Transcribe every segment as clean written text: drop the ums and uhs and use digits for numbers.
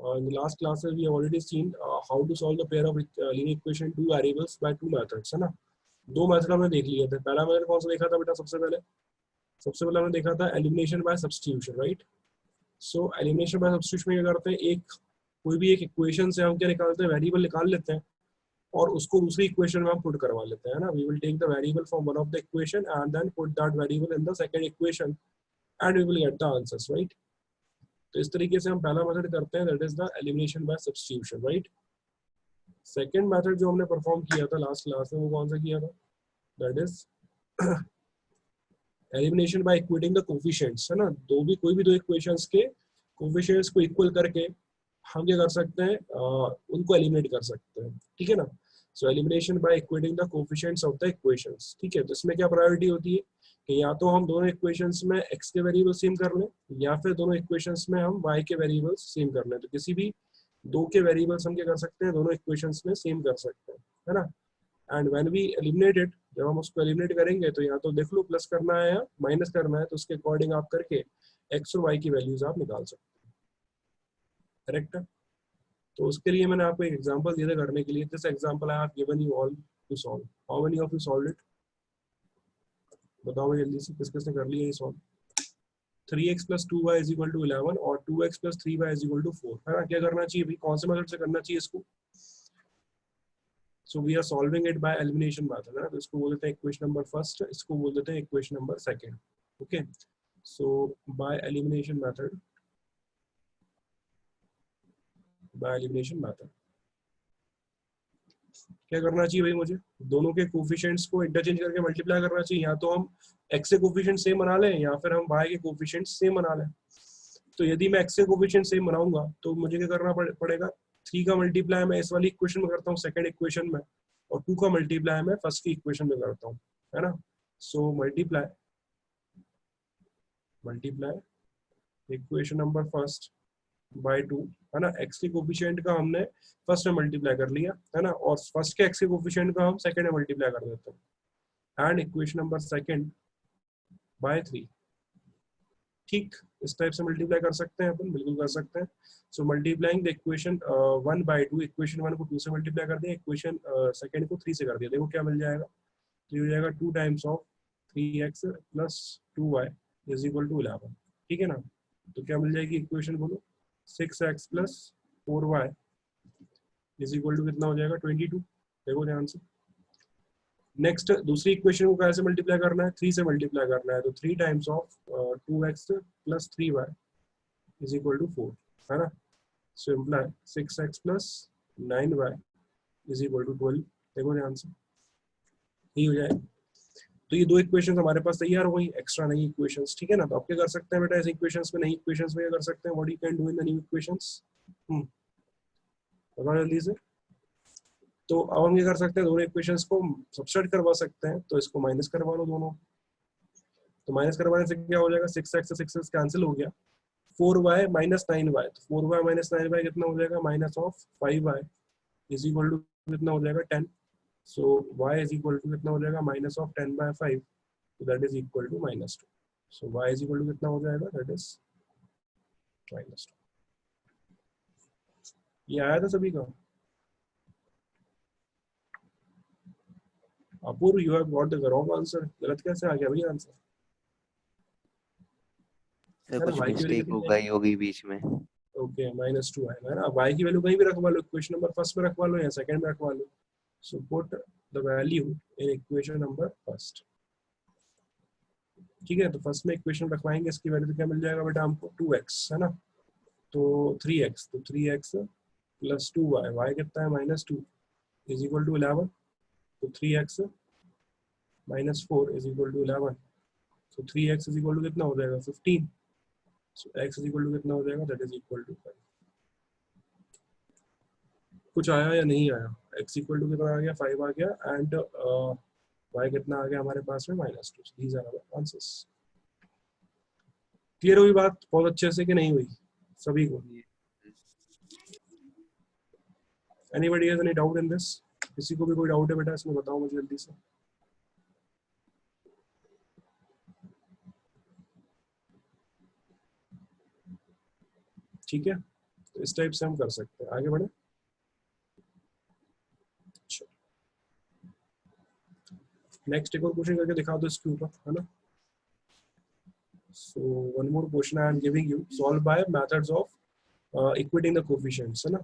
in the last classes we have already seen how to solve the pair of linear equation two variables by two methods, है ना। दो method हमने देख लिए थे। पहला मेथड कौन सा देखा था बेटा? सबसे पहले हमने देखा था elimination by substitution, right. So elimination by substitution में क्या करते हैं, कोई भी एक इक्वेशन से हम क्या निकालते हैं, वेरिएबल निकाल लेते हैं और उसको दूसरी इक्वेशन में हम पुट करवा लेते हैं ना। We will take the variable from one of the equation and then put that variable in the second equation and we will get the answers, right. तो इस तरीके से हम पहला मेथड करते हैं, that is the elimination by substitution, right. Second method जो हमने परफॉर्म किया था लास्ट क्लास में, वो कौन सा किया था? That is elimination by equating the coefficients, है ना। कोई भी दो इक्वेशंस के कोफिशिएंट्स को इक्वल करके हम क्या कर सकते हैं, उनको एलिमिनेट कर सकते हैं, ठीक है ना। So elimination by equating the coefficients of the equations, ठीक है। तो इसमें क्या प्रायोरिटी होती है कि या तो हम दोनों इक्वेशंस में x के वेरिएबल सेम कर लें या फिर दोनों इक्वेशंस में हम y के वेरिएबल्स सेम कर लें। तो किसी भी दो के वेरिएबल्स हम क्या कर सकते हैं, दोनों इक्वेशंस में सेम कर सकते हैं, है ना। And when we eliminate it, जब हम उसको एलिमिनेट करेंगे तो या तो देख लो प्लस करना है या माइनस करना है, तो उसके अकॉर्डिंग आप करके x और y की वैल्यूज आप निकाल सकते हैं, करेक्ट है। तो उसके लिए मैंने आपको एक एग्जांपल दिया था करने के लिए। This example I have given you all to solve. How many of you solved it? बताओ जल्दी से, किस किसने कर लिया ये सॉल्व? 3x + 2y = 11 और 2x + 3y = 4, है ना। क्या करना चाहिए भाई, कौन से मेथड से करना चाहिए इसको? So we are solving it by elimination method, है ना। तो इसको बोल देते हैं इक्वेशन नंबर फर्स्ट, इसको बोल देते हैं इक्वेशन नंबर सेकंड, ओके। सो बाय एलिमिनेशन मेथड, क्या करना चाहिए भाई मुझे? दोनों के कोफिशिएंट्स को इंटरचेंज करके मल्टीप्लाई करना चाहिए। या तो हम x के कोफिशिएंट सेम बना लें या फिर हम y के कोफिशिएंट सेम बना लें। तो यदि मैं x के कोफिशिएंट सेम बनाऊंगा तो मुझे क्या करना पड़ेगा, 3 का मल्टीप्लाई मैं इस वाली इक्वेशन में करता हूँ सेकंड इक्वेशन में, और 2 का मल्टीप्लाई मैं फर्स्ट की इक्वेशन में करता हूँ, है ना। So multiply equation number first by 2, है ना। x के कोफिशिएंट का हमने फर्स्ट में मल्टीप्लाई कर लिया, है ना, और फर्स्ट के x के कोफिशिएंट का हम सेकंड में मल्टीप्लाई कर देते हैं, and equation number second by 3, ठीक। इस टाइप से मल्टीप्लाई कर सकते हैं अपन, बिल्कुल कर सकते हैं। So multiplying the equation 1 by 2, equation 1 को 2 से मल्टीप्लाई कर दिया, इक्वेशन सेकंड को 3 से कर दिया। देखो क्या मिल जाएगा, तो ये हो जाएगा 2 टाइम्स ऑफ 3x + 2y = 11, ठीक है ना। तो क्या मिल जाएगी इक्वेशन, बोलो? 6x + 4y = कितना हो जाएगा? 22। देखो ध्यान से। नेक्स्ट दूसरी इक्वेशन को कैसे मल्टीप्लाई करना है? 3 से मल्टीप्लाई करना है। तो 3 टाइम्स ऑफ 2x + 3y = 4, है ना। सो इम्प्लाई 6x + 9y = 12। देखो ध्यान से, यही हो जाए। तो ये दो इक्वेशंस हमारे पास तैयार हो गई, एक्स्ट्रा नई इक्वेशंस, ठीक है ना। तो आप क्या कर सकते हैं बेटा, इस इक्वेशंस में, नई इक्वेशंस में क्या कर सकते हैं, what you can do in the new equations? बताओ जल्दी से। तो अब हम क्या कर सकते हैं, दोनों इक्वेशंस को सब्स्टिट्यूट करवा सकते हैं। तो इसको माइनस करवा लो दोनों। तो माइनस करवाने से क्या हो जाएगा, 6x से 6x कैंसिल हो गया, 4y - 9y। तो 4y - 9y कितना हो जाएगा, -5y = कितना हो जाएगा, 10। सो y = कितना हो जाएगा, -10/5, तो that is equal to -2। So y = कितना हो जाएगा, दैट इज -2। ये आया था सभी का? Apoorv, you have got the wrong answer. गलत कैसे आ गया भैया आंसर? सर है ना, कुछ y की वैल्यू मिस्टेक हो कितनी गई होगी बीच में। ओके, -2 आएगा, है ना। y की वैल्यू कहीं भी रखवा लो, इक्वेशन नंबर फर्स्ट में रखवा लो या सेकंड में रखवा लो। So put the value in equation number first, ठीक है। तो फर्स्ट में इक्वेशन रखवाएंगे, इसकी वैल्यू तो क्या मिल जाएगा बेटा हमको, 2x, है ना। तो 3x, तो 3x + 2y, y कितना है, -2 = 11। तो 3x - 4 = 11। तो 3x = कितना हो जाएगा, 15। सो x = कितना हो जाएगा, दैट इज इक्वल टू 5। कुछ आया या नहीं आया? x = कितना आ गया, 5 आ गया, एंड y कितना आ गया हमारे पास में, -2। These are our answers. Clear हुई बात बहुत अच्छे से कि नहीं हुई सभी को? Anybody has any doubt in this? किसी को भी कोई डाउट है बेटा इसमें, बताओ मुझे जल्दी से। ठीक है, तो इस टाइप से हम कर सकते हैं। आगे बढ़े। नेक्स्ट एक और क्वेश्चन करके दिखा दो इसके ऊपर, है ना। So one more question I am giving you, solve by methods of equating the coefficients, है ना,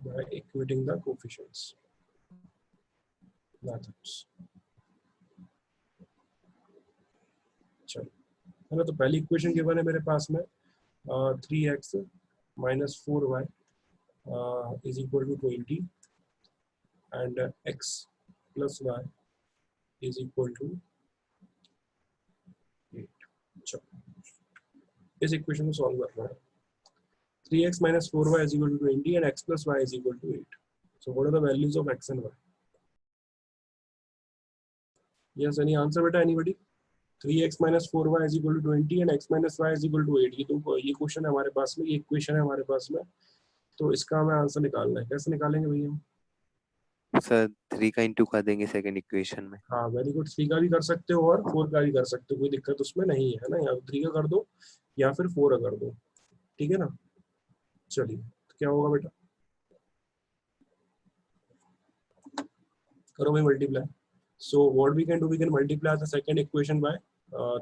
by equating the coefficients methods. चलो, है ना। तो पहली इक्वेशन गिवन है मेरे पास में 3x minus 4y is equal to 20 and x plus y is equal to 8। चलो, इस इक्वेशन को सॉल्व करना है। 3x minus 4y is equal to 20 and x plus y is equal to 8. So what are the values of x and y? Yes, any answer बेटा, anybody? 3x minus 4y is equal to 20 and x minus y is equal to 8। ये question है हमारे पास में, ये equation है हमारे पास में। तो इसका हमें आंसर निकालना है। कैसे निकालेंगे भैया हम? सर 3 का इंटू कर देंगे सेकंड इक्वेशन में। हाँ, वेरी गुड। 3 का भी कर सकते हो और 4 का भी कर सकते हो, कोई दिक्कत उसमें नहीं है ना। या 3 का कर दो या फिर 4 का कर दो, ठीक है ना। चलिए, तो क्या होगा बेटा, करो भाई multiply. So what we can do, we can multiply the second equation by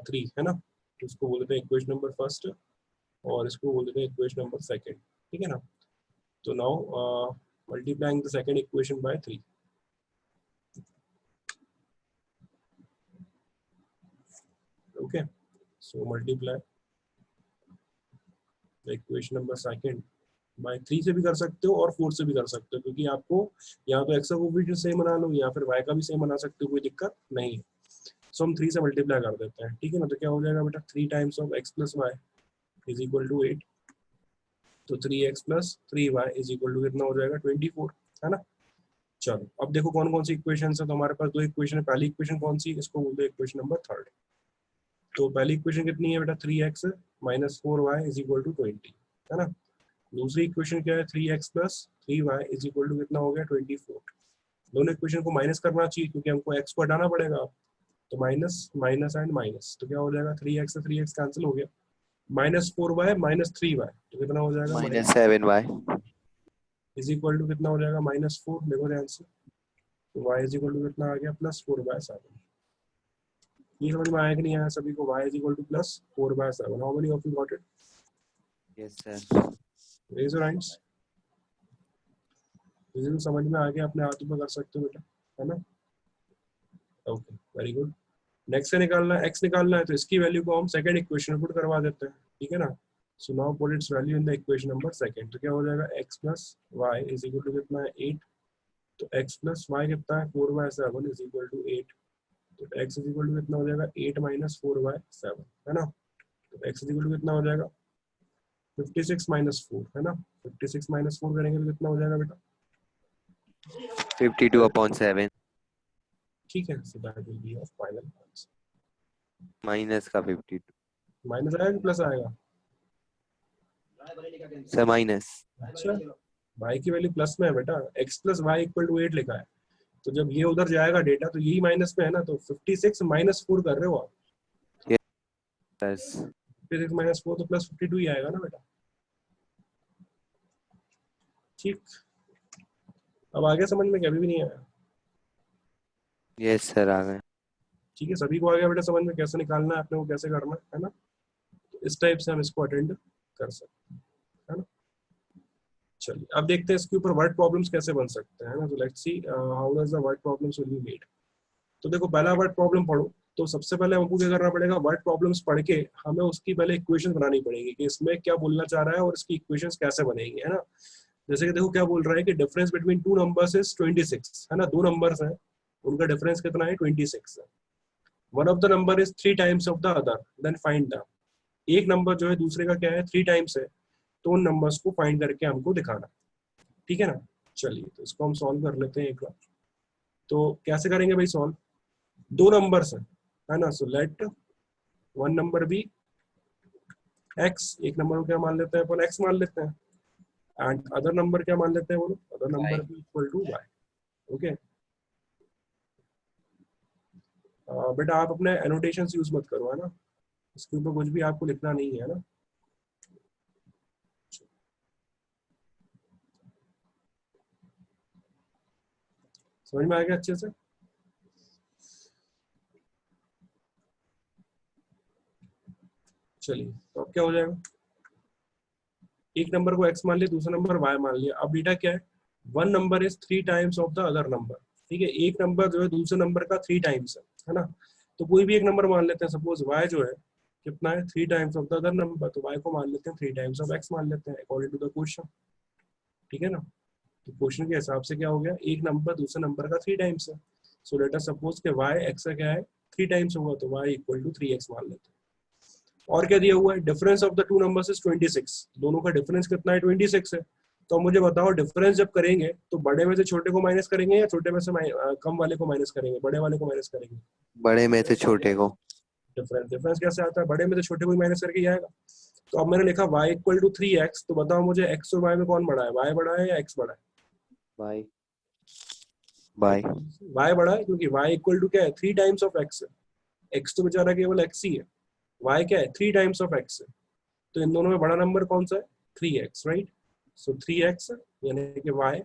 3, है ना। तो इसको बोल देते हैं इक्वेशन नंबर फर्स्ट और इसको बोल देते हैं इक्वेशन नंबर सेकंड, ठीक है ना। तो now multiplying the second equation by 3। Okay, so multiply the equation number second by 3 से भी कर सकते हो और 4 से भी कर सकते हो, क्योंकि आपको या तो एक्स का कोएफिशिएंट सेम बना लो या फिर वाई का भी सेम बना सकते हो, कोई दिक्कत नहीं है। सो हम 3 से मल्टीप्लाई कर देते हैं, ठीक है ना। तो क्या हो जाएगा बेटा, 3 times of x plus y is equal to 8। तो 3x plus 3y is equal to कितना हो जाएगा, 24, है ना। चलो, अब देखो कौन कौन सी इक्वेशन है। तो हमारे पास दो इक्वेशन है। पहली इक्वेशन कौन सी, इसको बोलते हैं इक्वेशन नंबर थर्ड। तो पहली इक्वेशन कितनी है बेटा, 3x minus 4y is equal to 20, है ना। दूसरी इक्वेशन क्या है, 3x plus 3y is equal to कितना हो गया, 24। दोनों इक्वेशन को माइनस करना चाहिए क्योंकि हमको x को हटाना पड़ेगा। तो माइनस माइनस एंड माइनस, तो क्या हो जाएगा, 3x से 3x कैंसिल हो गया। माइनस 4y माइनस 3y, तो कितना हो जाएगा, -7y इज इक्वल टू कितना हो जाएगा, -4। देखो ध्यान से, तो y इज इक्वल टू कितना आ गया, +4/7। ये समझ में आया कि नहीं आया सभी को, y is equal to +4/7। How many of you got it? Yes sir. Raise your hands. तो समझ में आ गया, अपने हाथों में कर सकते हो बेटा, है ना। Okay, very good. नेक्स्ट से निकालना है, x निकालना है। तो इसकी वैल्यू को हम सेकंड इक्वेशन में पुट करवा देते हैं, ठीक है ना। So now put its value in the equation number second. तो क्या हो जाएगा, x plus y is equal to कितना है, 8। तो x प्लस वाई कितना है, 4/7 इज इक्वल टू 8। तो x इज इक्वल टू कितना हो जाएगा, 8 माइनस 4/7, है ना। तो x इज इक्वल टू कितना हो जाएगा, 56 माइनस 4, है ना। 56 माइनस 4 करेंगे तो कितना हो जाएगा बेटा, 52/7 ठीक है। So that will be your final answer. Minus का 52 माइनस आएगा कि प्लस आएगा? Sir minus. अच्छा, y की वैल्यू प्लस में है बेटा, x plus y equal to 8 लिखा है। तो जब ये उधर जाएगा डेटा तो यही माइनस में है ना। तो 56 माइनस 4 कर रहे हो आप, यस 56 माइनस 4 तो +52 ही आएगा ना बेटा, ठीक। अब आगे समझ में, कभी भी नहीं आया? यस सर आ गए। ठीक है, सभी को आ गया बेटा समझ में, कैसे निकालना है अपने को, कैसे करना है ना। तो इस टाइप से हम इसको अटेंड कर सकते हैं, है ना। चलिए, अब देखते हैं इसके ऊपर वर्ड प्रॉब्लम्स कैसे बन सकते हैं ना। तो let's see how does the word problems will be made. तो देखो, पहला वर्ड प्रॉब्लम पढ़ो। तो सबसे पहले हमको क्या करना पड़ेगा, वर्ड प्रॉब्लम्स पढ़ के हमें उसकी पहले इक्वेशन बनानी पड़ेगी कि इसमें क्या बोलना चाह रहा है और इसकी इक्वेशंस कैसे बनेगी, है ना। जैसे कि देखो क्या बोल रहा है कि difference between two numbers is 26, है ना। दो नंबर्स हैं, उनका डिफरेंस कितना है, 26 है। One of the number is 3 times of the other, then find the. एक नंबर जो है दूसरे का क्या है, 3 टाइम्स है। तो उन नंबर्स को फाइंड करके हमको दिखाना, ठीक है ना। चलिए, तो इसको हम सॉल्व कर लेते हैं एक बार। तो कैसे करेंगे भाई सॉल्व, दो नंबर्स है ना। So let one number be x, एक नंबर को क्या मान लेते हैं अपन, x मान लेते हैं। एंड अदर नंबर क्या मान लेते हैं बोलो, अदर नंबर भी इक्वल टू y। ओके, बेटा आप अपने एनोटेशंस यूज मत करो, है ना। इसके ऊपर कुछ भी आपको लिखना नहीं है ना। समझ में आ गया अच्छे से? चलिए, तो अब क्या हो जाएगा, एक नंबर को x मान लिया, दूसरा नंबर y मान लिया। अब बीटा क्या है, one number is 3 times of the other number. ठीक है, एक नंबर जो है दूसरे नंबर का 3 टाइम्स है ना। तो कोई भी एक नंबर मान लेते हैं, सपोज y जो है कितना है, 3 times of the other number, तो y को मान लेते हैं 3 टाइम्स ऑफ x मान लेते हैं अकॉर्डिंग टू द क्वेश्चन। ठीक है ना, तो क्वेश्चन के हिसाब से क्या हो गया, एक नंबर दूसरे नंबर का 3 टाइम्स है। सो लेट अस सपोज के y x का क्या है 3 टाइम्स होगा, तो y इक्वल टू 3x मान लेते हैं। और क्या दिया हुआ है, difference of the two numbers is 26, दोनों का डिफरेंस कितना है 26 है। तो मुझे बताओ डिफरेंस जब करेंगे तो बड़े में से छोटे को माइनस करेंगे या छोटे में से कम वाले को माइनस करेंगे, बड़े वाले को माइनस करेंगे। बड़े में से छोटे को। डिफरेंस कैसे आता है, बड़े में से छोटे को ही माइनस करके ही आएगा। तो अब मैंने लिखा y इक्वल टू 3x, तो बताओ मुझे x और y में कौन बड़ा है, y बड़ा है या x बड़ा है। बाय बाय y बड़ा है, क्योंकि y इक्वल टू क्या है 3 टाइम्स ऑफ x है, x तो बेचारा केवल x ही है, y क्या है 3 टाइम्स ऑफ x है। तो इन दोनों में बड़ा नंबर कौन सा है 3x, राइट। सो 3x यानी कि y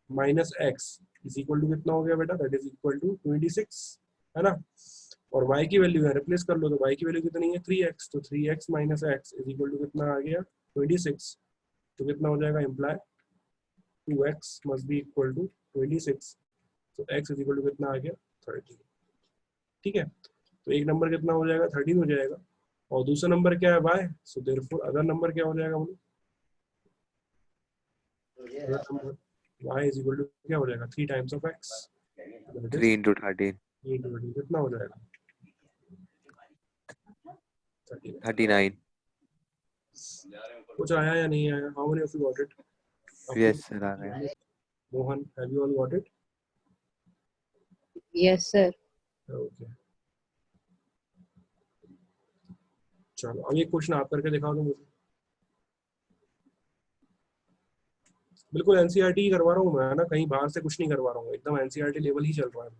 minus x is equal to कितना हो गया बेटा, दैट इज इक्वल टू 26, है ना। और y की वैल्यू है रिप्लेस कर लो, तो y की वैल्यू कितनी है 3x, तो 3x minus x is equal to कितना आ गया 26। तो कितना हो जाएगा imply 2x must be equal to 26, तो x इज इक्वल टू कितना आ गया 13। ठीक है, तो एक नंबर कितना हो जाएगा 13 हो जाएगा, और दूसरा नंबर क्या है y, so therefore other number क्या हो जाएगा बोलो, other number y is equal to क्या हो जाएगा 3 times of x, that 3 is into 13 कितना हो जाएगा 39। 39। कुछ आया या नहीं आया, how many of you got it. Yes sir आ गया। Mohan, have you all got it. Yes, sir. Okay, चलो अब ये क्वेश्चन आप करके दिखाओ तो मुझे। बिल्कुल एनसीईआरटी ही करवा रहा हूँ मैं, है ना, कहीं बाहर से कुछ नहीं करवा रहा हूँ, एकदम एनसीईआरटी लेवल ही चल रहा है।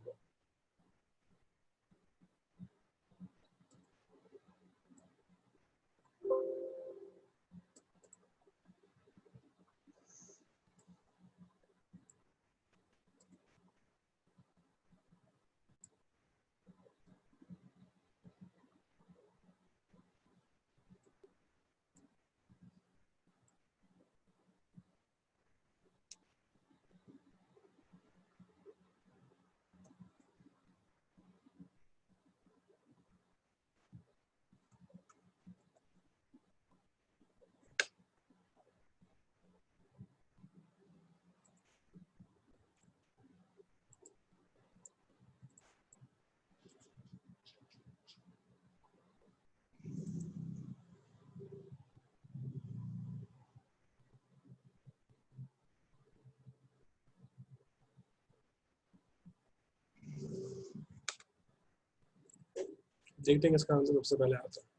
देखते हैं इसका आंसर सबसे पहले आता है।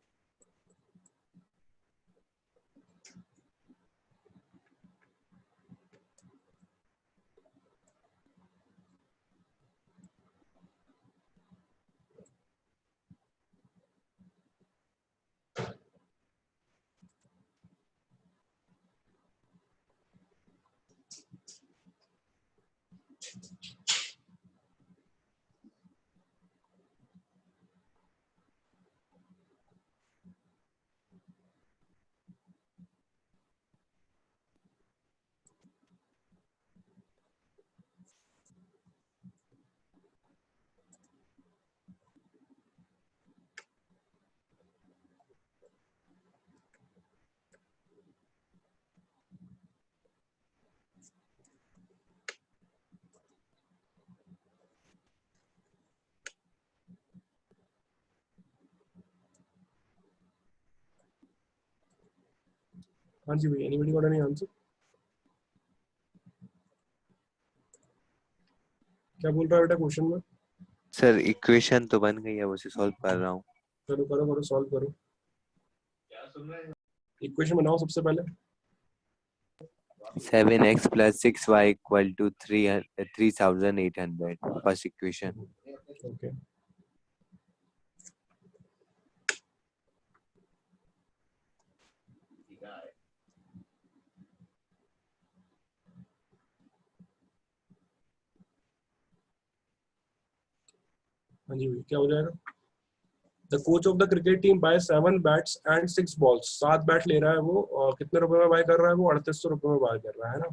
हाँ जी भैया, एनीबॉडी गॉट एनी आंसर। क्या बोल रहा है बेटा क्वेश्चन में। सर इक्वेशन तो बन गई है, उसे सॉल्व कर रहा हूँ। चलो करो करो, सॉल्व करो, इक्वेशन बनाओ सबसे पहले। 7x plus 6y equal to 3800 first equation. Okay, हाँ जी क्या हो जाएगा? The coach of the cricket team buy 7 bats and 6 balls, 7 bat ले रहा है वो और कितने रुपए में बाय कर रहा है वो? 3800 रुपए में बाय कर रहा है ना।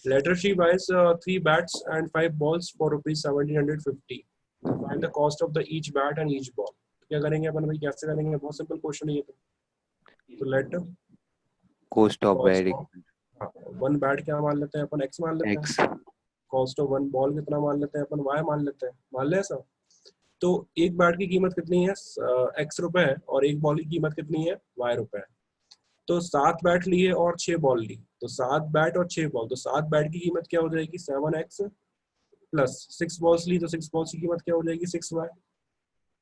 Later she buys 3 bats and 5 balls for rupees 1750, find the cost of the each bat and each ball. क्या करेंगे अपन भाई, कैसे करेंगे? बहुत सिंपल क्वेश्चन है ये तो let cost of cost bat of 1 bat क्या मान लेते हैं अपन? x मान लेते हैं। एक्स, कॉस्ट ऑफ 1 बॉल कितना मान लेते हैं अपन? y मान लेते हैं। मान ले ऐसा? तो एक बैट की कीमत कितनी है? x रुपए है, और एक बॉल की कीमत कितनी है? y रुपए है। तो 7 बैट लिए और 6 बॉल ली, तो 7 बैट और 6 बॉल, तो 7 बैट की कीमत क्या हो जाएगी? 7x प्लस 6 बॉल्स ली तो 6 बॉल्स की कीमत क्या हो जाएगी? 6y।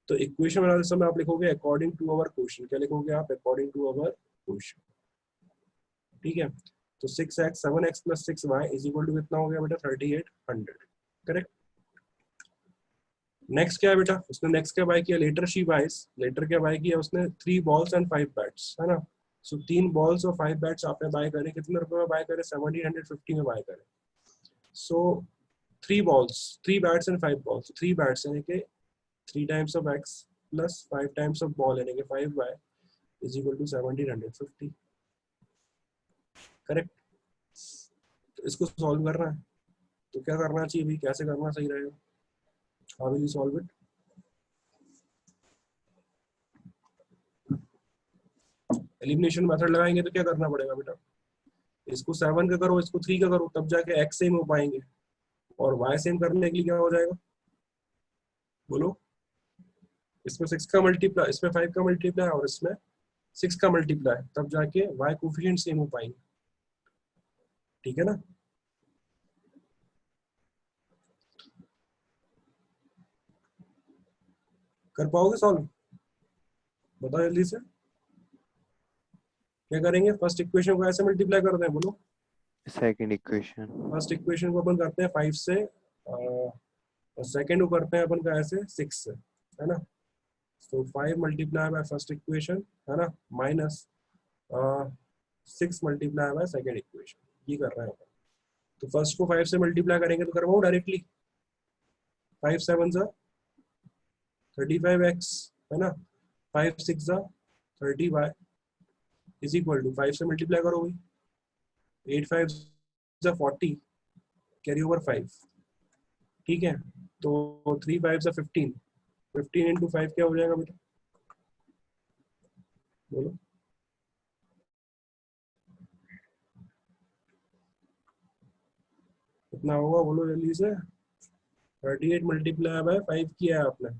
तो इक्वेशन बनाते समय आप लिखोगे अकॉर्डिंग टू अवर क्वेश्चन। क्या लिखोगे आप? According to our question. ठीक है, तो 6x 7x plus 6y is equal to कितना हो गया बेटा? 3800। करेक्ट। नेक्स्ट क्या है बेटा? उसने नेक्स्ट क्या बाय किया? लेटर शी बाइज, लेटर क्या बाय किया उसने? 3 बॉल्स एंड 5 बैट्स, है ना। सो 3 बॉल्स और 5 बैट्स आपने बाय करे, कितने रुपए में बाय करे? 1750 में बाय करे। सो 3 balls, 3 bats and 5 balls. 3 bats यानी कि 3 times of x plus 5 times of ball यानी कि 5y is equal to 1750. Correct. तो इसको सॉल्व करना है तो क्या करना चाहिए भाई? कैसे करना सही रहेगा? How will you solve it? Elimination method लगाएंगे तो क्या करना पड़ेगा बेटा? इसको 7 का करो, इसको 3 का करो, तब जाके x सेम हो पाएंगे। और y सेम करने के लिए क्या हो जाएगा बोलो? इसमें 6 का मल्टीप्लाई, इसमें 5 का मल्टीप्लाई और इसमें 6 का मल्टीप्लाई, तब जाके y कोफिशिएंट सेम हो पाएंगे। ठीक है ना। कर पाओगे सॉल्व? बताओ जल्दी से। क्या करेंगे? फर्स्ट इक्वेशन को ऐसे मल्टीप्लाई करते हैं, बोलो। सेकंड इक्वेशन, फर्स्ट इक्वेशन को अपन करते हैं 5 से, और सेकंड को करते हैं अपन का ऐसे 6 से, है ना। तो 5 मल्टीप्लाई बाय फर्स्ट इक्वेशन, है ना, minus 6 multiply by second equation, ये कर रहे हैं अपन। तो फर्स्ट को 5 से मल्टीप्लाई करेंगे तो करवाओ डायरेक्टली। 5 7 जा 35x, है ना। 5 6 जा 30y इज इक्वल टू 5 से मल्टीप्लाई करो भाई। 8 5 जा 40, कैरी ओवर 5। ठीक है, तो 3 5 जा 15, 15 इंटू 5 क्या हो जाएगा बेटा? बोलो। कितना होगा बोलो जल्दी से? 38 मल्टीप्लाई बाय 5 किया है आपने।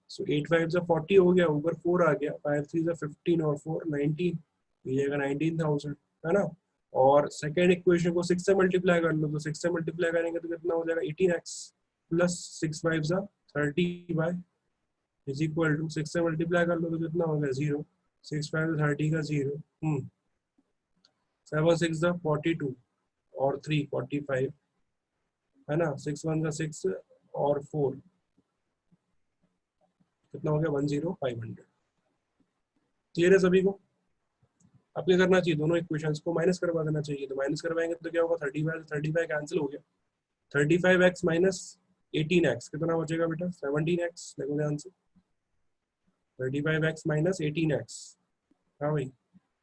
सो 8 5 जा 40 हो गया, ऊपर 4 आ गया, 5 3 जा 15 और 4 19, ये जाएगा 19,000, है ना। और सेकेंड इक्वेशन को 6 से मल्टीप्लाई कर लो, तो 6 से मल्टीप्लाई करेंगे तो कितना हो जाएगा? 18x प्लस 6 5 जा 30y इज इक्वल टू, 6 से मल्टीप्लाई कर लो तो कितना हो गया? 0। 6 5 30 का 0, 7 6 जा 42 और 3 45, है ना। 6 1 जा 6 और 4 कितना हो गया? 10500। क्लियर है सभी को? अब क्या करना चाहिए? दोनों इक्वेशंस को माइनस करवा देना चाहिए। तो माइनस करवाएंगे तो क्या होगा? 35 कैंसिल हो गया। 35x माइनस 18x कितना बचेगा बेटा? 17x। देखो ध्यान से, 35x माइनस 18x, हाँ भाई।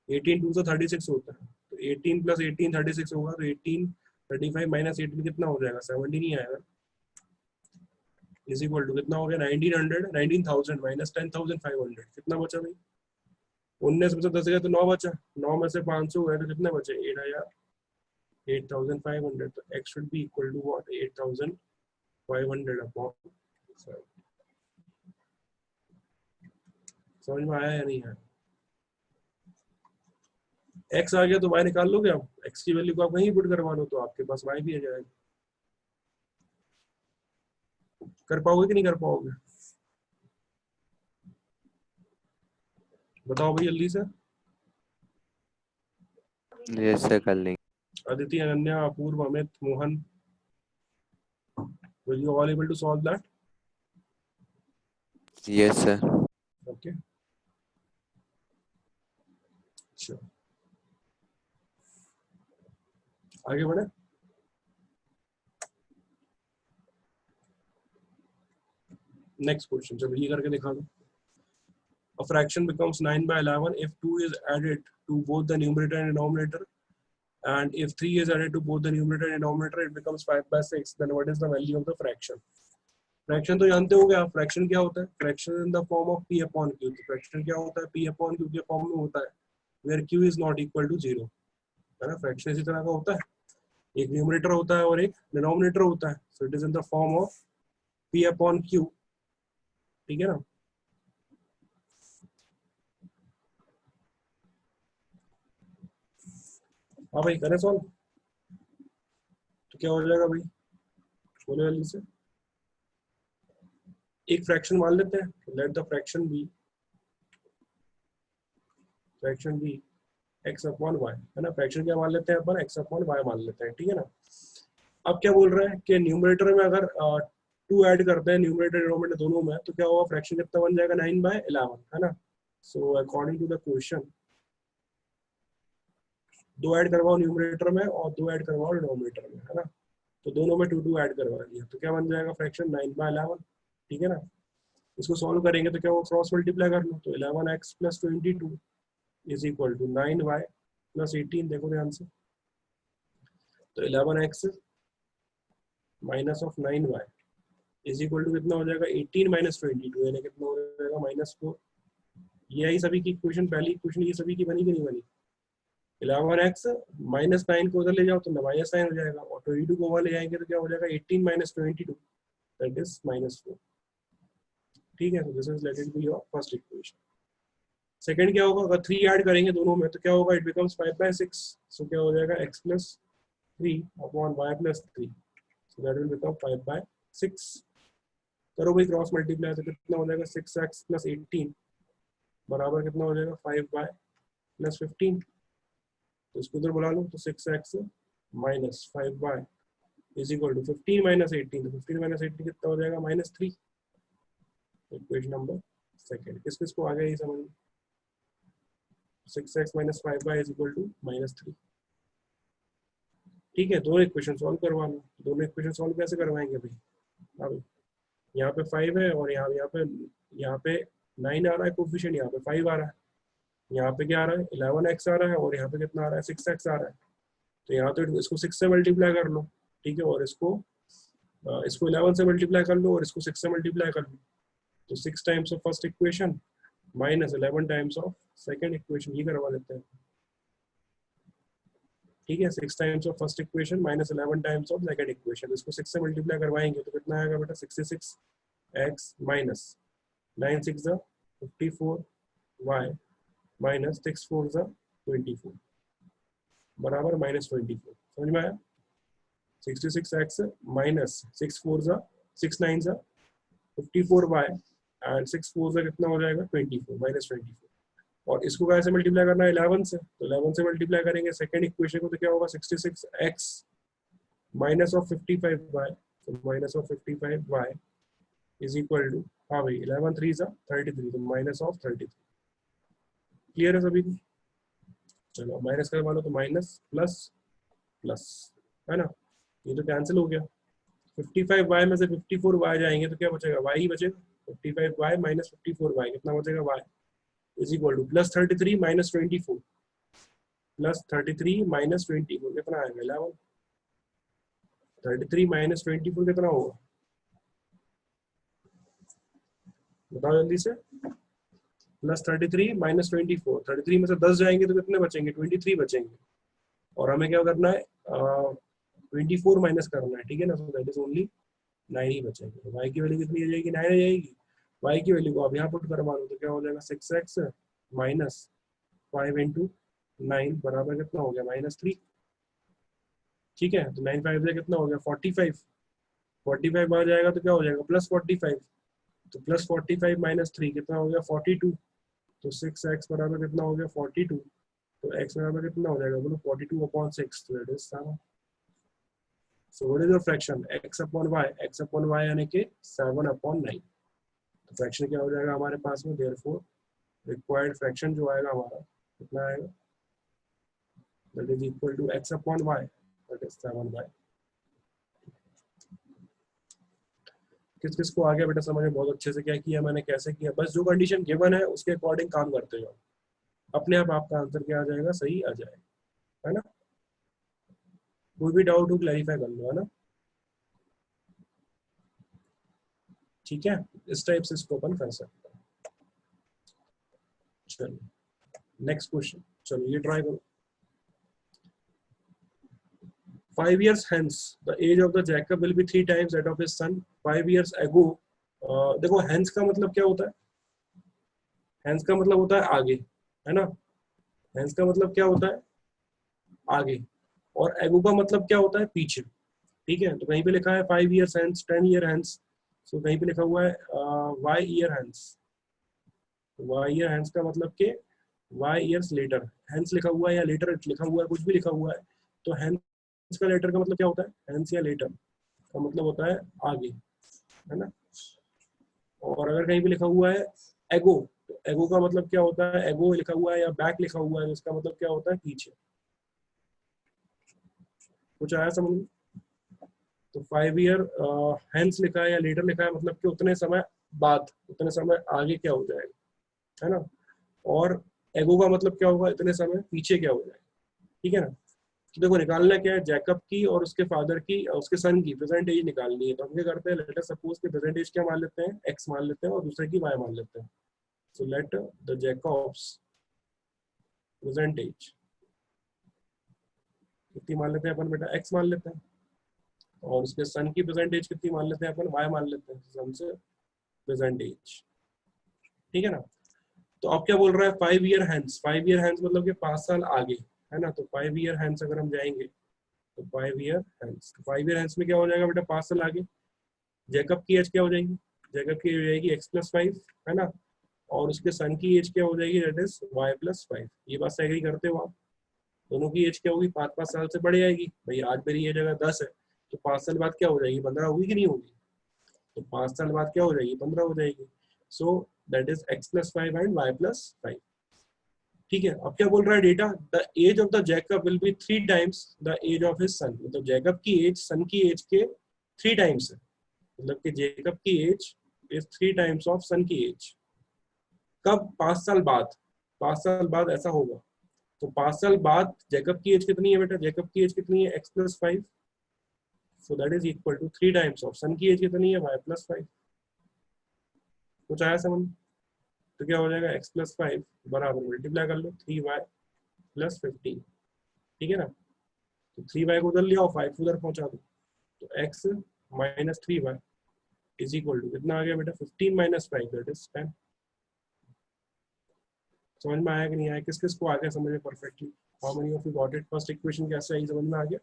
18 2 से 36 होता है, तो 18 प्लस 18 36 होगा, तो 18 35 माइनस 18 कितना हो जाएगा? 17 ही आएगा। इज इक्वल टू कितना हो गया? 1900, 19,000 माइनस 10,500, कितना बचा भाई? 19 में से 10 गए तो 9 बचा, 9 में से 500 गए तो कितने बचे? 8,000, 8,500। तो x should be equal to what? 8,500 upon 7। समझ में आया या नहीं आया? x आ गया तो y निकाल लोगे आप। x की वैल्यू को आप कहीं पुट करवा लो तो आपके पास y भी आ जाएगा। कर पाओगे कि नहीं कर पाओगे? बताओ भाई जल्दी से। यस सर कर लेंगे। Aditi, Ananya, Apoorv, Amit, Mohan, will you all able to solve that? Yes sir. Okay, sure. आगे बढ़े। नेक्स्ट क्वेश्चन, चलो ये करके दिखा दो। A fraction becomes 9 by 11 if 2 is added to both the numerator and denominator, and if 3 is added to both the numerator and denominator, it becomes 5 by 6. Then what is the value of the fraction? Fraction तो जानते हो क्या? Fraction क्या होता है? Fraction in the form of p upon q। तो fraction क्या होता है? p अपॉन q के फॉर्म में होता है, where q is not equal to 0, है ना। फ्रैक्शन इसी तरह का होता है, एक न्यूमरेटर होता है और एक डिनोमिनेटर होता है। So it is in the form of p upon q, ठीक है ना। हाँ भाई, करें सॉल्व तो क्या हो जाएगा भाई, बोले जल्दी से। एक फ्रैक्शन मान लेते हैं, let the fraction be x upon y, है ना। फ्रैक्शन क्या मान लेते हैं अपन, x अपॉन y मान लेते हैं, ठीक है ना। अब क्या बोल रहा है कि न्यूमरेटर में अगर 2 ऐड करते हैं, न्यूमरेटर डिनोमिनेटर दोनों में, तो क्या होगा, फ्रैक्शन कितना बन जाएगा, 9 by 11, है ना। So according to the question 2 add करवाओ न्यूमरेटर में और 2 ऐड करवाओ डिनोमिनेटर में, है ना। तो दोनों में 2 2 ऐड करवा दिया, तो क्या बन जाएगा फ्रैक्शन 9 by 11, ठीक है ना। इसको सॉल्व करेंगे तो क्या होगा, क्रॉस मल्टीप्लाई कर लो, तो 11x plus 22 is equal to 9y plus 18। देखो ध्यान से, तो 11x minus of 9y is equal to कितना हो जाएगा, 18 माइनस 22, यानी कितना हो जाएगा, -4। ये आई सभी की इक्वेशन, पहली इक्वेशन ये सभी की बनी कि नहीं बनी। 11x माइनस 9 को उधर ले जाओ तो -9 हो जाएगा, और 22 को वहां ले जाएंगे तो क्या हो जाएगा, 18 माइनस 22, दैट इज -4, ठीक है। This is let it be your first equation. Second क्या होगा, अगर 3 ऐड करेंगे दोनों में तो क्या होगा, इट बिकम्स 5 by 6। सो क्या हो जाएगा, x plus 3 upon y plus 3, so that will become 5 by 6। करो भाई क्रॉस मल्टीप्लाई, तो कितना हो जाएगा, 6x प्लस 18 बराबर कितना हो जाएगा, 5y प्लस 15। तो इसको उधर बुला लो, तो 6x minus 5y is equal to 15 minus 18, तो 15 माइनस 18 कितना हो जाएगा, -3। इक्वेशन नंबर सेकंड, किस किस को आ गया ये समझ में। 6x minus 5y is equal to -3, ठीक है। दोनों इक्वेशन सॉल्व करवा लो। दोनों इक्वेशन सॉल्व कैसे करवाएंगे भाई, अब यहाँ पे 5 है और यहाँ पे 9 आ रहा है कोफिशिएंट, यहाँ पे 5 आ रहा है, यहाँ पे क्या आ रहा है, 11x आ रहा है, और यहाँ पे कितना आ रहा है, 6x आ रहा है। तो यहाँ तो इसको 6 से मल्टीप्लाई कर लो, ठीक है, और इसको 11 से मल्टीप्लाई कर लो और इसको 6 से मल्टीप्लाई कर लो। तो 6 times of first equation minus 11 times of second equation, ये करवा लेते हैं, ठीक है। 6 times of first equation minus 11 times of second equation, इसको 6 से मल्टीप्लाई करवाएंगे तो कितना आएगा बेटा, 66x माइनस 9 6 54y माइनस 6 4 24 बराबर -24। समझ में आया। 66x माइनस 6 4 6 9 54y एंड 6 4 कितना हो जाएगा, 24 -24। और इसको कैसे मल्टीप्लाई करना है, 11 से, तो 11 से मल्टीप्लाई करेंगे सेकंड इक्वेशन को, तो क्या होगा, 66x माइनस ऑफ 55y, तो minus of 55y is equal to, हाँ भाई 11 3 33, तो माइनस ऑफ 33। क्लियर है सभी को। चलो माइनस करवा लो, तो माइनस प्लस प्लस, है ना। ये तो कैंसिल हो गया, 55y में से 54y जाएंगे तो क्या बचेगा, y ही बचेगा। 55y माइनस 54y कितना बचेगा, y is equal two plus 33 minus 24, plus 33 minus 24 कितना आएगा, 11। 33 माइनस 24 कितना होगा, बताओ जल्दी से। प्लस 33 माइनस 24, 33 में से 10 जाएंगे तो कितने बचेंगे, 23 बचेंगे, और हमें क्या करना है, 24 माइनस करना है, ठीक है ना। सो दैट इज ओनली 9 ही बचेंगे। तो y की वैल्यू कितनी आ जाएगी, 9 आ जाएगी। y की वैल्यू को आप यहाँ पुट करवा लो, तो क्या हो जाएगा, 6x माइनस 5 इंटू 9 बराबर कितना हो गया, -3, ठीक है। तो 9 5 से कितना हो गया, 45, 45 आ जाएगा तो क्या हो जाएगा, प्लस 45, तो प्लस 45 माइनस 3 कितना हो गया, 42। तो 6x बराबर कितना हो गया, 42, तो x बराबर कितना हो जाएगा, बोलो 42/6, तो that is 7। So what is your fraction, x upon y यानी कि 7/9। तो फ्रैक्शन क्या हो जाएगा हमारे पास में, देयरफॉर रिक्वायर्ड फ्रैक्शन जो आएगा हमारा कितना आएगा, that is equal to x upon y, that is 7/। किस किस को आ गया बेटा समझ में बहुत अच्छे से क्या किया मैंने, कैसे किया? बस जो कंडीशन गिवन है उसके अकॉर्डिंग काम करते जाओ, अपने आप आपका आंसर क्या आ जाएगा, सही आ जाएगा, है ना? कोई भी डाउट हो क्लैरिफाई कर लो, है ना? ठीक है, इस टाइप से इसको अपन कर सकते हैं। चलो नेक्स्ट क्वेश्चन, चलो ये ट्राई करो। 5 years hence the age of the Jacob will be 3 times that of his son 5 years ago। देखो hence का मतलब क्या होता है? hence का मतलब होता है आगे, है ना? hence का मतलब क्या होता है? आगे। और ago का मतलब क्या होता है? पीछे। ठीक है, तो कहीं पे लिखा है 5 years hence, 10 year hence, तो कहीं पे लिखा हुआ है y year hence। y year hence का मतलब कि y years later, hence लिखा हुआ है या later लिखा हुआ है, कुछ भी लिखा हुआ है, तो hence का later का मतलब क्या होता है? hence या later का मतलब होता है आगे, है ना? और अगर कहीं पे लिखा हुआ है एगो, तो एगो का मतलब क्या होता है? एगो लिखा हुआ है या बैक लिखा हुआ है, इसका मतलब क्या होता है? पीछे। कुछ आया समझ में? तो 5 ईयर हेंस लिखा है या लेटर लिखा है, मतलब कि उतने समय बाद, उतने समय आगे क्या हो जाएगा, है ना? और एगो का मतलब क्या होगा? इतने समय पीछे क्या हो जाएगा। ठीक है ना? तो देखो निकालना क्या है, जैकब की और उसके फादर की, उसके सन की प्रेजेंट एज निकालनी है। तो हम क्या करते हैं, लेट अस सपोज कि प्रेजेंट एज क्या मान लेते हैं? एक्स मान लेते हैं, और दूसरे की वाई मान लेते हैं। So let the Jacob's present age कितनी मान लेते हैं अपन बेटा? एक्स मान लेते हैं। और उसके सन की प्रेजेंट एज कितनी मान लेते हैं अपन? वाई मान लेते हैं, सन से प्रेजेंट एज। ठीक है ना? तो अब क्या बोल रहा है? 5 ईयर हैंस। 5 ईयर हैंस मतलब कि 5 साल आगे, है ना? तो 5 ईयर हैंस अगर हम जाएंगे तो 5 ईयर हैंस, 5 ईयर हैंस में क्या हो जाएगा बेटा? 5 साल आगे। जैकब की एज क्या हो जाएगी? जैकब की हो जाएगी एक्स प्लस 5, है ना? और उसके सन की एज क्या हो जाएगी? That is y plus 5। ये बात से एग्री करते हो आप? दोनों की एज क्या होगी? 5-5 साल से बढ़ जाएगी। भाई आज मेरी एज अगर 10 है तो 5 साल बाद क्या हो जाएगी? 15 होगी कि नहीं होगी? तो 5 साल बाद क्या हो जाएगी? 15 हो जाएगी। So that is x plus 5 and y plus 5। ठीक है, अब क्या बोल रहा है data? The age of the Jacob will be 3 times the age of his son. मतलब जैकब की एज सन की एज के 3 टाइम्स है। मतलब कि जैकब की as is 3 times of son की एज। कब? 5 साल बाद। 5 साल बाद ऐसा होगा। तो 5 साल बाद जैकब की एज कितनी है बेटा? जैकब की एज कितनी है? X plus 5। So that is equal to 3 times of son की एज कितनी है? Y plus 5। कुछ आया समझ? तो क्या हो जाएगा? एक्स प्लस 5 बराबर मल्टीप्लाई कर लो 3y प्लस 15। ठीक है ना? तो 3y को उधर ले आओ, 5 उधर पहुंचा दो, तो x minus 3y is equal to कितना आ गया बेटा? 15 माइनस 5 दैट इज 10। समझ में आया कि नहीं आया? किस किस को आ गया समझ में perfectly? How many of you got it? First equation कैसे आई, समझ में आ गया?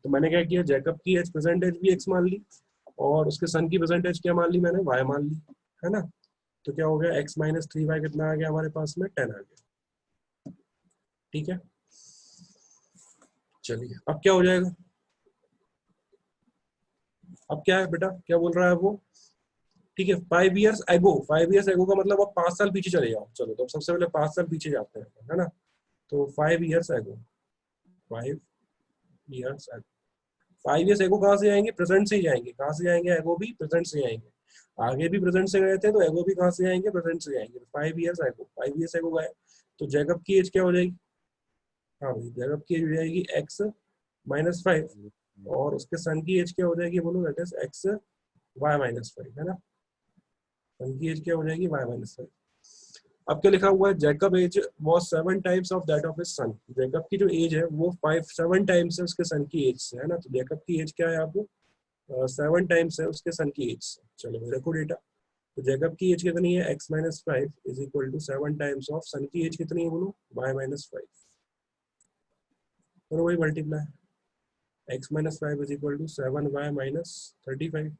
तो मैंने क्या किया, जैकब की एज प्रेजेंट एज भी x मान ली, और उसके सन की प्रेजेंट एज क्या मान ली मैंने? y मान ली, है ना? तो क्या हो गया? x माइनस 3y कितना आ गया हमारे पास में? 10 आ गया। ठीक है, चलिए अब क्या हो जाएगा? अब क्या है बेटा, क्या बोल रहा है वो? ठीक है, 5 ईयर्स एगो। 5 ईयर्स एगो का मतलब अब 5 साल पीछे चले जाओ। चलो तो अब सबसे पहले 5 साल पीछे जाते हैं, है ना? तो 5 years ago, 5 years ago. 5 years ago कहाँ से जाएंगे? प्रेजेंट से ही जाएंगे। कहाँ से जाएंगे? एगो भी प्रेजेंट से जाएंगे। आगे भी प्रेजेंट से गए थे, तो एगो भी कहाँ से जाएंगे? प्रेजेंट से जाएंगे। 5 ईयर्स एगो, 5 ईयर्स एगो गए, तो जैकब की एज क्या हो जाएगी? हाँ भाई, जैकब की एज हो जाएगी एक्स माइनस 5, और उसके सन की एज क्या हो जाएगी बोलो? That is x y minus 5, है ना? सन की एज क्या हो जाएगी? Y minus 5। अब क्या लिखा हुआ है? Jacob age was 7 times of that of his son. Jacob की जो एज है वो 7 टाइम्स है उसके सन की एज से, है ना? तो जैकब की एज क्या है आपको? 7 टाइम्स है उसके सन की एज से। चलो देखो डेटा, तो जैकब की एज कितनी है? x minus 5 is equal to 7 times of son की एज कितनी है बोलो? y minus 5। तो वही multiply, x minus 5 is equal to 7y minus 35।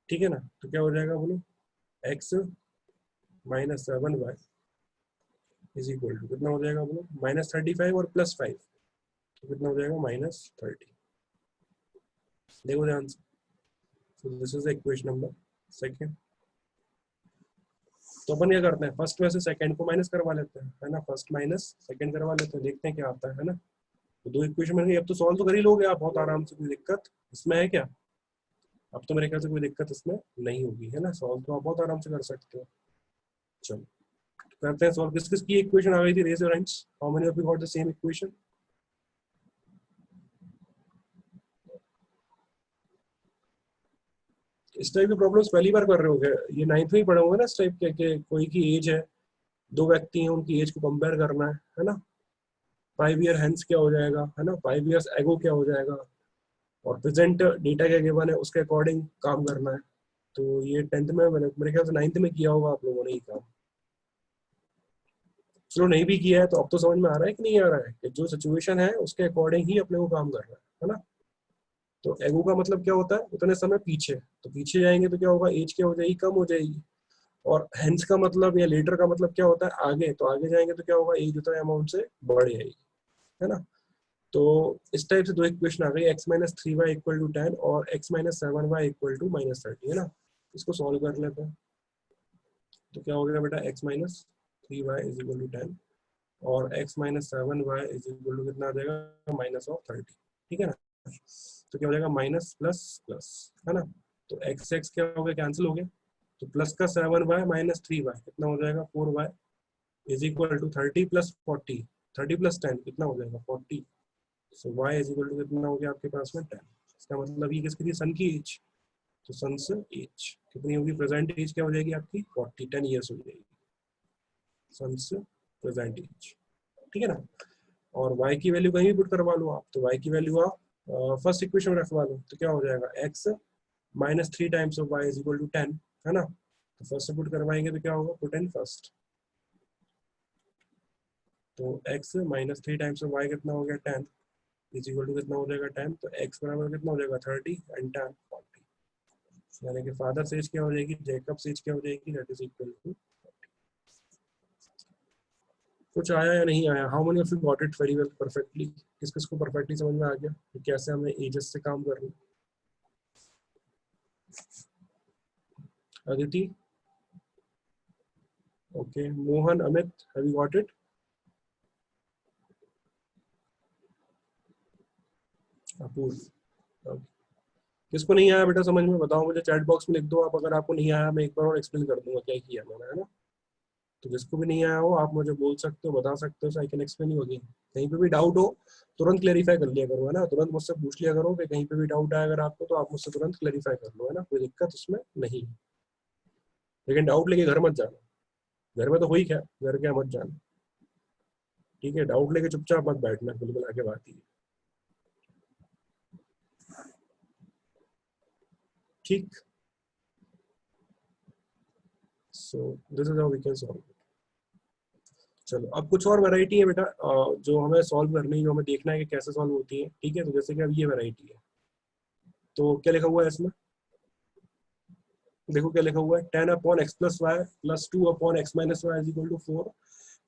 ठीक है ना? तो क्या हो जाएगा बोलो? x minus 7y is equal to कितना हो जाएगा बोलो? माइनस 35 और प्लस 5, तो कितना हो जाएगा? माइनस 30। देखो ध्यान से, so this is equation number second. तो अपन क्या करते हैं, फर्स्ट में से सेकंड को माइनस करवा लेते हैं, है ना? फर्स्ट माइनस सेकंड करवा लेते हैं, देखते हैं क्या आता है ना? तो दो इक्वेशन बन गई। अब तो सॉल्व तो कर ही लोगे आप बहुत आराम से, कोई दिक्कत इसमें है क्या? अब तो मेरे ख्याल से कोई दिक्कत इसमें नहीं होगी, है ना। सॉल्व तो आप बहुत आराम से कर सकते हो। चलो करते हैं सॉल्व। किस किस की इक्वेशन आ गई थी? Raise your hands. How many of you got the same equation? इस टाइप की प्रॉब्लम्स पहली बार कर रहे होगे? ये 9th में ही पढ़े होंगे ना इस टाइप के, कोई की एज है, दो व्यक्ति हैं, उनकी एज को कंपेयर करना है ना। 5 ईयर हेंस क्या हो जाएगा, है ना, 5 ईयर्स एगो क्या हो जाएगा, और प्रेजेंट डेटा क्या गिवन है उसके अकॉर्डिंग काम करना है। तो ये 10th में मैंने, मेरे ख्याल से 9th में किया होगा आप लोगों ने ये काम। चलो नहीं भी किया है तो अब तो समझ में आ रहा है कि नहीं आ रहा है, कि जो सिचुएशन है उसके अकॉर्डिंग ही अपने को काम करना है ना। तो एगो का मतलब क्या होता है? उतने समय पीछे, तो पीछे जाएंगे तो क्या होगा, एज क्या हो जाएगी, कम हो जाएगी। और हेंस का मतलब या लेटर का मतलब क्या होता है, आगे, तो आगे जाएंगे तो क्या होगा, एज उतना अमाउंट से बढ़ जाएगी, है ना। तो इस टाइप से दो इक्वेशन आ गई, x minus 3y equal to 10 और x minus 7y equal to minus 30, है ना। इसको सॉल्व कर लेते हैं। तो क्या हो गया बेटा, x minus 3y is equal to 10 और x minus 7y is equal to कितना आ जाएगा, माइनस ऑफ 30, ठीक है ना। तो क्या हो जाएगा, माइनस प्लस प्लस, है ना। तो x x क्या हो गया, कैंसिल हो गया। तो प्लस का 7y माइनस 3y कितना हो जाएगा, 4y is equal to 30 plus 40, 30 plus 10 कितना हो जाएगा, 40। So y is equal to कितना हो गया आपके पास में, 10। इसका मतलब ये किसकी थी, सन की एज। तो सन से एज कितनी होगी, प्रेजेंट एज क्या हो जाएगी आपकी, 40, 10 ईयर्स हो जाएगी सन से प्रेजेंट एज, ठीक है ना। और y की वैल्यू कहीं भी पुट करवा लो आप, तो y की वैल्यू आप फर्स्ट इक्वेशन में रखवा लो, तो क्या हो जाएगा, x minus 3 times of y is equal to 10, है ना। तो फर्स्ट से पुट करवाएंगे तो क्या होगा, पुट इन फर्स्ट। तो x minus 3 times of y कितना हो गया, 10 इज इक्वल टू कितना हो जाएगा, 10। तो x बराबर कितना हो जाएगा, 30 एंड 10 40, यानी कि फादर एज क्या हो जाएगी, जेकब एज क्या हो जाएगी, दैट इज इक्वल टू। कुछ आया या नहीं आया? How many of you got it very well perfectly? किस किस को परफेक्टली समझ में आ गया कि कैसे हमें एजेस से काम करना है? Aditi, okay, Mohan, Amit, have you got it? Apoorv, okay. किसको नहीं आया बेटा समझ में, बताओ मुझे, चैट बॉक्स में लिख दो आप, अगर आपको नहीं आया मैं एक बार और एक्सप्लेन कर दूंगा क्या किया मैंने, है ना। तो जिसको भी नहीं आया हो आप मुझे बोल सकते हो, बता सकते हो, I can explain you again. कहीं पे भी डाउट हो तुरंत क्लेरिफाई कर लिया करो, है ना, तुरंत मुझसे पूछ लिया करो कि कहीं पे भी डाउट आया अगर आपको, तो आप मुझसे तुरंत क्लेरिफाई कर लो, है ना, कोई दिक्कत उसमें नहीं। लेकिन डाउट लेके घर मत जाना, घर में तो हुई क्या, घर क्या मत जाना, ठीक है। डाउट लेके चुपचाप मत बैठना, बिल्कुल आगे बात ही है, ठीक। So this is how we can solve. चलो अब कुछ और वैरायटी है बेटा जो हमें सॉल्व करनी है, जो हमें देखना है कि कैसे सॉल्व होती है, ठीक है। तो जैसे कि अब ये वैरायटी है, तो क्या लिखा हुआ है इसमें, देखो क्या लिखा हुआ है, 10 upon x plus y plus 2 upon x minus y is equal to 4,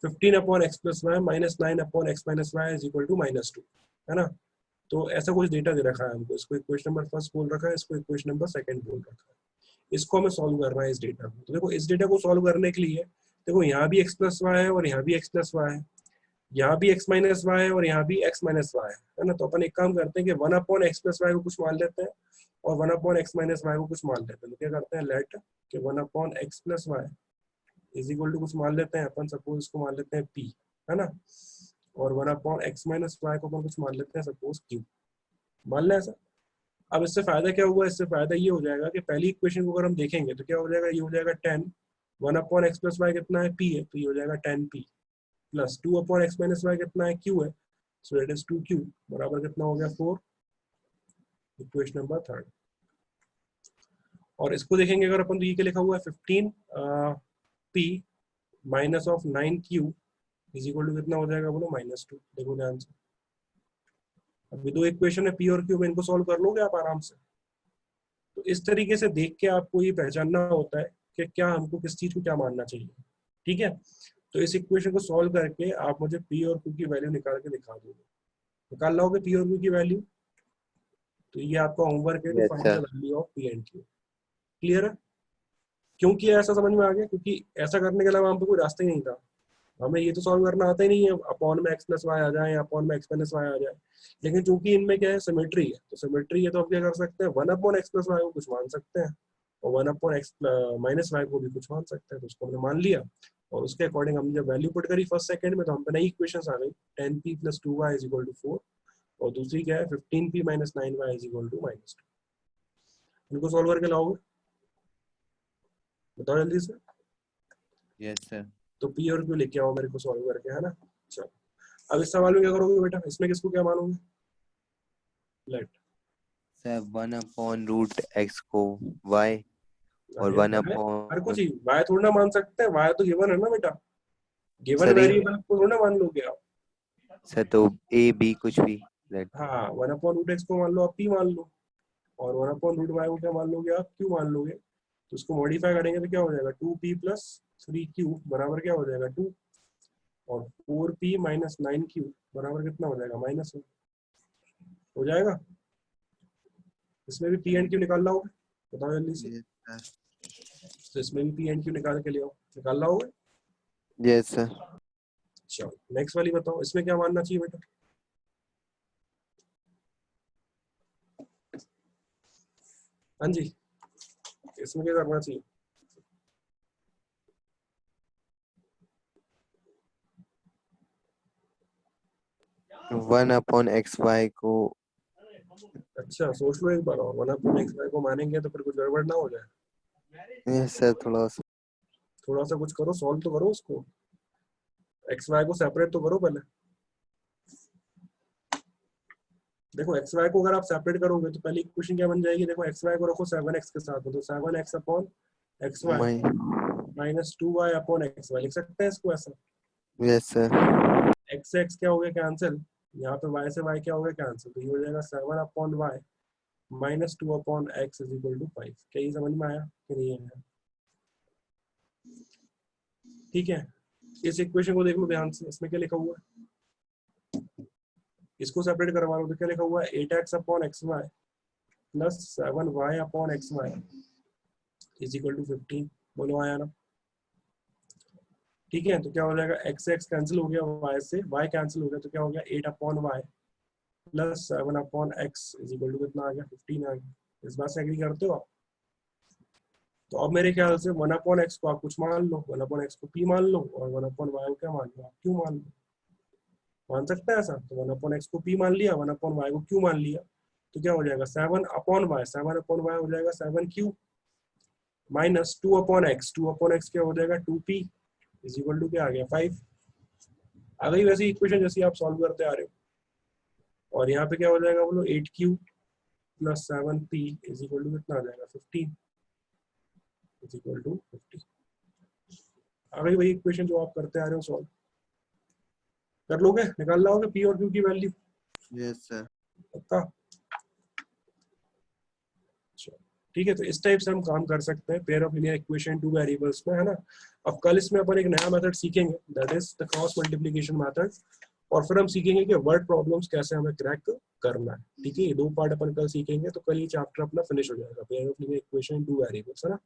15 upon x plus y minus 9 upon x minus y is equal to minus 2, है ना। तो ऐसा कुछ डेटा दे रखा है हमको, इसको इक्वेशन नंबर फर्स्ट बोल रखा है, इसको इक्वेशन नंबर सेकंड बोल रखा है। इसको हमें सॉल्व करना है इस डेटा को। तो देखो इस डेटा को सॉल्व करने के लिए देखो यहाँ भी एक्स प्लस वाई है और यहाँ भी एक्स प्लस वाई है, यहाँ भी x माइनस वाई है और यहाँ भी x माइनस वाई है ना। तो अपन एक काम करते हैं कि 1 अपॉन एक्स प्लस वाई को कुछ मान लेते हैं और 1 अपॉन एक्स माइनस वाई को कुछ मान लेते हैं। तो क्या करते हैं, लेट कि 1 upon x plus y is equal to कुछ मान लेते हैं अपन, सपोज इसको मान लेते हैं p, है ना। और 1 अपॉन एक्स माइनस वाई को अपन कुछ मान लेते हैं सपोज q, मान लें ऐसा। अब इससे फायदा क्या हुआ, इससे फायदा ये हो जाएगा कि पहली इक्वेशन को अगर हम देखेंगे तो क्या हो जाएगा, ये हो जाएगा 10, 1 अपॉन एक्स प्लस वाई कितना है, p है, तो ये हो जाएगा 10p plus 2 upon x minus y कितना है, q है, सो दैट इज 2q बराबर कितना हो गया, 4, इक्वेशन नंबर थर्ड। और इसको देखेंगे अगर अपन, तो ये क्या लिखा हुआ है, 15p minus of 9q is equal to कितना हो जाएगा, बोलो -2। देखो ध्यान से, अभी दो इक्वेशन है p और q में, इनको सॉल्व कर लोगे आप आराम से। तो इस तरीके से देख के आपको ये पहचानना होता है कि क्या हमको किस चीज को क्या मानना चाहिए, ठीक है। तो इस इक्वेशन को सॉल्व करके आप मुझे p और q की वैल्यू निकाल के दिखा दोगे, निकाल लोगे p और q की वैल्यू। तो ये आपका होमवर्क है, to Yes, find the sir. Value of p and q। Clear है? क्यों किया ऐसा समझ में आ गया, क्योंकि ऐसा करने के अलावा हमको कोई रास्ता ही नहीं था। हमें ये तो सॉल्व करना आता ही नहीं है अपॉन में x प्लस वाई आ जाए या अपॉन में x माइनस वाई आ जाए, लेकिन चूंकि इनमें क्या है सिमेट्री है, तो सिमेट्री है तो अब क्या कर सकते हैं 1 अपॉन x प्लस वाई को कुछ मान सकते हैं और 1 अपॉन x माइनस वाई को भी कुछ मान सकते हैं, तो उसको हमने मान लिया और उसके अकॉर्डिंग हमने जब वैल्यू पुट करी फर्स्ट सेकंड में तो हम पे नई इक्वेशंस आ गई 10p + 2y = 4 और दूसरी क्या है 15p - 9y = -2। इनको सॉल्व करके लाओगे, बताओ जल्दी से। Yes sir. तो p और q लेके आओ मेरे को सॉल्व करके, है ना। चलो अब इस सवाल में क्या करोगे बेटा, इसमें किसको क्या मानोगे, let sir 1 upon root x को y और 1 हर कुछ अपॉन ही y थोड़ा ना मान सकते हैं, y तो गिवन है ना बेटा, गिवन सर वेरिएबल को थोड़ा ना मान लोगे आप। सर तो a b कुछ भी लेट। हाँ 1 अपॉन रूट x को मान लो आप p मान लो और 1 अपॉन रूट y को क्या मान लोगे आप q मान लोगे, तो उसको मॉडिफाई करेंगे तो क्या हो जाएगा 2p + 3q बराबर क्या हो जाएगा 2 और 4p - 9q बराबर कितना हो जाएगा -1 हो जाएगा। इसमें भी p एंड q निकाल लाओगे, बताओ जल्दी से। Yes sir. तो इसमें भी p एंड q निकाल के ले आओ, निकाल लाओगे। Yes sir. चलो नेक्स्ट वाली बताओ, इसमें क्या मानना चाहिए बेटा, हाँ जी इसमें क्या करना चाहिए, 1 अपॉन xy को अच्छा सोच लो एक बार और, 1 अपॉन x y को मानेंगे तो फिर कुछ गड़बड़ ना हो जाए, यस सर थोड़ा सा थोड़ा सा कुछ करो, सॉल्व तो करो उसको, एक्स वाई को सेपरेट तो करो पहले। देखो एक्स वाई को अगर आप सेपरेट करोगे तो पहली इक्वेशन क्या बन जाएगी, देखो एक्स वाई को रखो 7x के साथ, तो 7x अपॉन एक्स वाई माइ minus 2y upon x Y लिख सकते हैं इसको ऐसा। Yes sir. एक्स से एक्स क्या हो गया कैंसिल, यहाँ पे y से y क्या हो गया कैंसिल, तो ये हो जाएगा 7 upon y minus 2 upon x is equal to 5। क्या ये समझ में आया कि नहीं आया, ठीक है। इस इक्वेशन को देख लो ध्यान से, इसमें क्या लिखा हुआ है, इसको सेपरेट करवा लो तो क्या लिखा हुआ है 8x upon x y plus 7y upon x y is equal to 15। बोलो आया ना, ठीक है। तो क्या हो जाएगा x से x कैंसिल हो गया, y से y कैंसिल हो गया, तो क्या हो गया 8 upon y plus 7 upon x is equal to कितना आ गया 15 आ गया। इस बात से एग्री करते हो आप, तो अब मेरे ख्याल से 1 अपॉन एक्स को आप कुछ मान लो, 1 अपॉन एक्स को p मान लो और 1 अपॉन वाई को क्या मान लो आप q मान लो, मान सकते हैं ऐसा। तो 1 अपॉन एक्स को p मान लिया, 1 अपॉन वाई को q मान लिया, तो क्या हो जाएगा 7 अपॉन वाई, 7 अपॉन वाई हो जाएगा 7q minus 2 upon x, 2 upon x क्या हो जाएगा 2p इज इक्वल टू क्या आ गया 5। आ गई वैसी इक्वेशन जैसी आप सॉल्व करते आ रहे हो, और यहाँ पे क्या हो जाएगा बोलो 8q plus 7p is equal to कितना आ जाएगा 15 इज इक्वल टू 50। आ गई वही इक्वेशन जो आप करते आ रहे हो सॉल्व, कर लोगे, निकाल लाओगे p और q की वैल्यू, यस सर। पक्का। ठीक है, तो इस टाइप से हम काम कर सकते हैं pair of linear equation two variables में, है ना। अब कल इसमें अपन एक नया मेथड सीखेंगे, that is the cross multiplication method, और फिर हम सीखेंगे कि वर्ड प्रॉब्लम्स कैसे हमें क्रैक करना है। ठीक है, ये दो पार्ट अपन कल सीखेंगे, तो कल ये चैप्टर अपना फिनिश हो जाएगा, pair of linear equation two variables, है ना।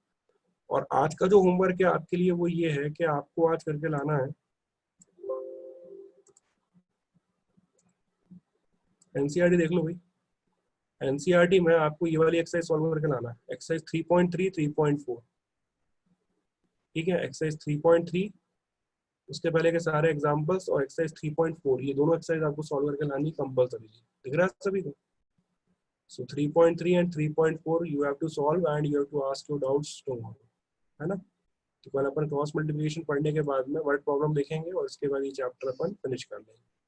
और आज का जो होमवर्क है आपके लिए वो ये है कि आपको आज करके लाना है एनसीईआरटी, देख लो भाई एनसीईआरटी में आपको ये वाली एक्सरसाइज सॉल्व करके लाना है, एक्सरसाइज 3.3 3.4। ठीक है, एक्सरसाइज 3.3 उसके पहले के सारे एग्जांपल्स और एक्सरसाइज 3.4 ये दोनों एक्सरसाइज आपको सॉल्व करके लानी कंपलसरी, दिख रहा है सभी को। So 3.3 and 3.4 you have to solve and you have to ask your doubts tomorrow, है ना। तो कल अपन क्रॉस मल्टीप्लिकेशन पढ़ने के बाद में वर्ड प्रॉब्लम देखेंगे और इसके बाद ये चैप्टर अपन फिनिश कर लेंगे।